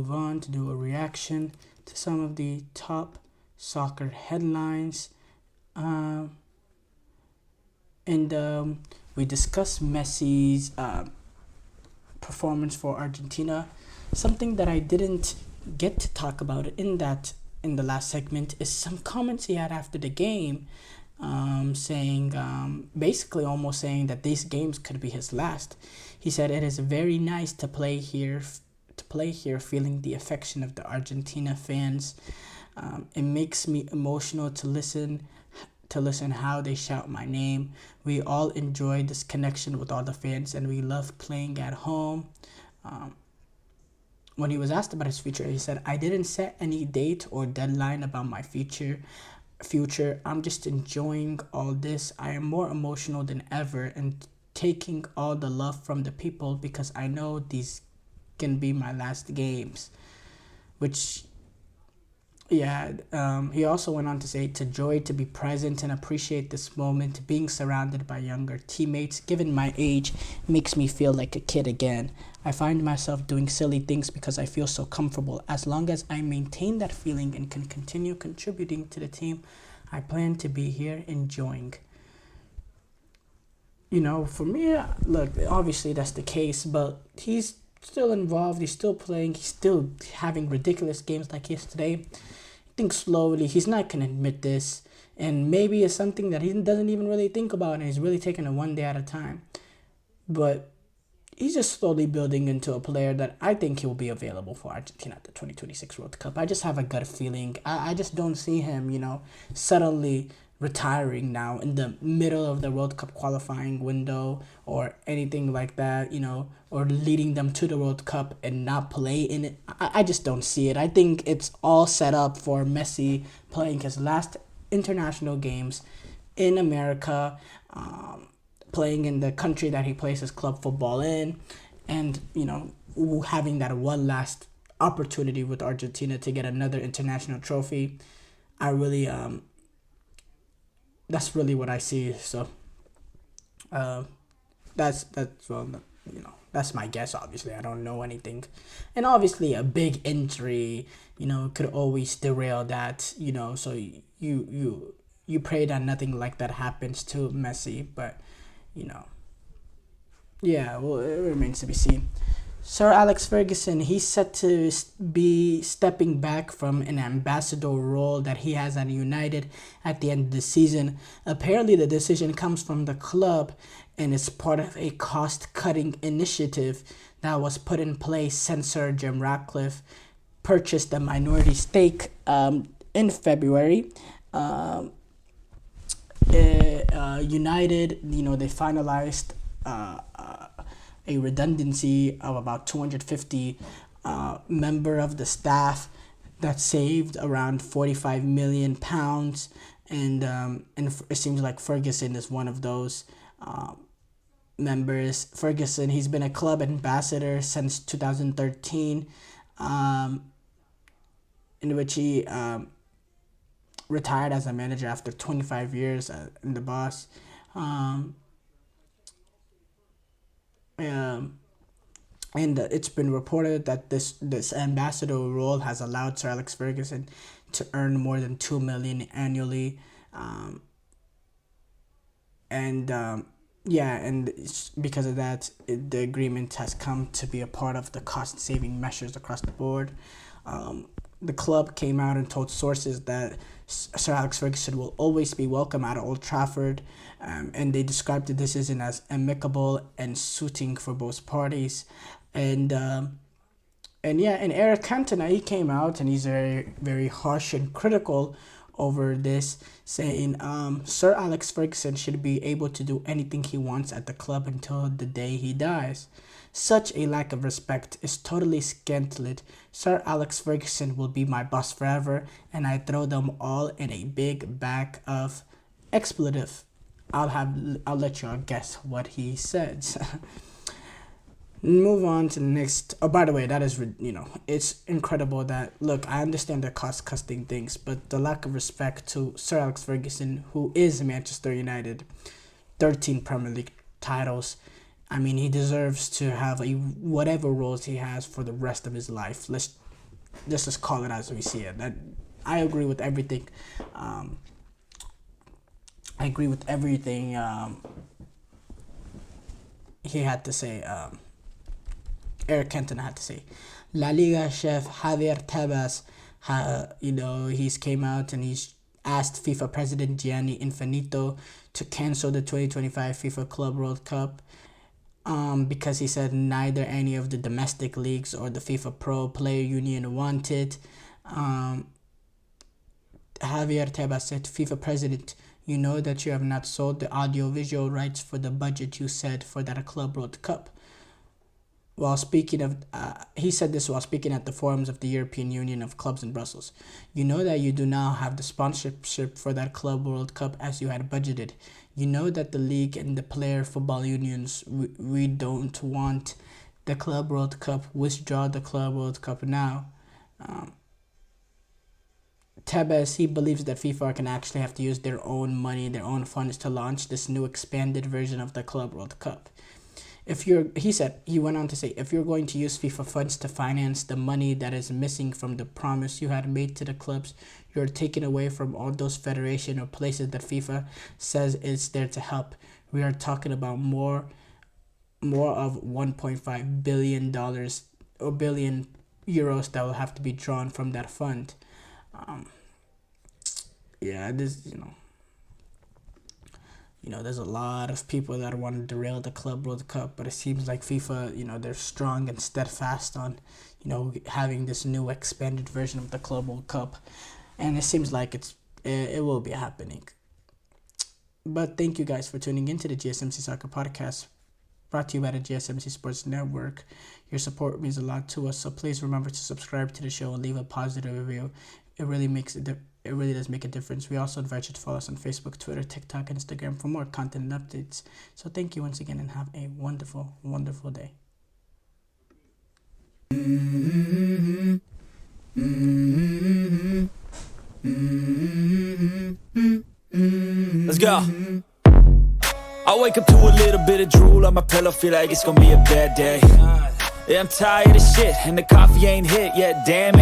move on to do a reaction to some of the top soccer headlines. Um, and we discuss Messi's performance for Argentina. Something that I didn't get to talk about in the last segment is some comments he had after the game, saying basically almost saying that these games could be his last. He said it is very nice to play here, feeling the affection of the Argentina fans. It makes me emotional to listen how they shout my name. We all enjoy this connection with all the fans, and we love playing at home. Um, when he was asked about his future, he said, "I didn't set any date or deadline about my future. I'm just enjoying all this. I am more emotional than ever and taking all the love from the people because I know these can be my last games." Which, yeah, he also went on to say, "It's a joy to be present and appreciate this moment. Being surrounded by younger teammates, given my age, makes me feel like a kid again. I find myself doing silly things because I feel so comfortable. As long as I maintain that feeling and can continue contributing to the team, I plan to be here enjoying." For me, look, obviously that's the case, but he's still involved, he's still playing, he's still having ridiculous games like yesterday. I think slowly, he's not going to admit this, and maybe it's something that he doesn't even really think about, and he's really taking it one day at a time. But he's just slowly building into a player that I think he will be available for Argentina at the 2026 World Cup. I just have a gut feeling. I just don't see him, suddenly retiring now in the middle of the World Cup qualifying window or anything like that, or leading them to the World Cup and not play in it. I just don't see it. I think it's all set up for Messi playing his last international games in America, playing in the country that he plays his club football in, and having that one last opportunity with Argentina to get another international trophy. I really That's really what I see. So that's well, that's my guess. Obviously, I don't know anything, and obviously a big injury, could always derail that. So you pray that nothing like that happens to Messi, but you know yeah, well, it remains to be seen. Sir Alex Ferguson, he's set to be stepping back from an ambassador role that he has at United at the end of the season. Apparently, the decision comes from the club and is part of a cost-cutting initiative that was put in place since Sir Jim Ratcliffe purchased a minority stake in February. United, they finalized a redundancy of about 250 member of the staff that saved around 45 million pounds, and it seems like Ferguson is one of those members. Ferguson, he's been a club ambassador since 2013, in which he retired as a manager after 25 years in the boss. And it's been reported that this ambassador role has allowed Sir Alex Ferguson to earn more than 2 million annually, and because of that, the agreement has come to be a part of the cost-saving measures across the board. The club came out and told sources that Sir Alex Ferguson will always be welcome at Old Trafford, and they described the decision as amicable and suiting for both parties. And Eric Cantona, he came out and he's very, very harsh and critical over this, saying Sir Alex Ferguson should be able to do anything he wants at the club until the day he dies. Such a lack of respect is totally scandalous. Sir Alex Ferguson will be my boss forever, and I throw them all in a big bag of expletive. I'll let y'all guess what he said. Move on to the next. Oh, by the way, that is, it's incredible that, look, I understand the cost-cutting things, but the lack of respect to Sir Alex Ferguson, who is Manchester United, 13 Premier League titles. I mean, he deserves to have whatever roles he has for the rest of his life. just call it as we see it. I agree with everything. I agree with everything he had to say. Eric Cantona had to say. La Liga chef Javier Tebas, he's came out and he's asked FIFA President Gianni Infantino to cancel the 2025 FIFA Club World Cup because he said neither any of the domestic leagues or the FIFA Pro Player Union want it. Javier Tebas said, FIFA President, you know that you have not sold the audiovisual rights for the budget you said for that Club World Cup. While speaking of, he said this while speaking at the forums of the European Union of Clubs in Brussels. You know that you do now have the sponsorship for that Club World Cup as you had budgeted. You know that the league and the player football unions, we don't want the Club World Cup. Withdraw the Club World Cup now. Tebas, he believes that FIFA can actually have to use their own money, their own funds to launch this new expanded version of the Club World Cup. He went on to say, if you're going to use FIFA funds to finance the money that is missing from the promise you had made to the clubs, you're taking away from all those federation or places that FIFA says is there to help. We are talking about more of $1.5 billion or billion euros that will have to be drawn from that fund. There's a lot of people that want to derail the Club World Cup, but it seems like FIFA, they're strong and steadfast on, having this new expanded version of the Club World Cup, and it seems like it will be happening. But thank you guys for tuning into the GSMC Soccer Podcast, brought to you by the GSMC Sports Network. Your support means a lot to us, so please remember to subscribe to the show and leave a positive review. It really does make a difference. We also invite you to follow us on Facebook, Twitter, TikTok, and Instagram for more content and updates. So thank you once again and have a wonderful, wonderful day. Let's go. I wake up to a little bit of drool on my pillow, feel like it's gonna be a bad day. Yeah, I'm tired of shit and the coffee ain't hit yet, damn it.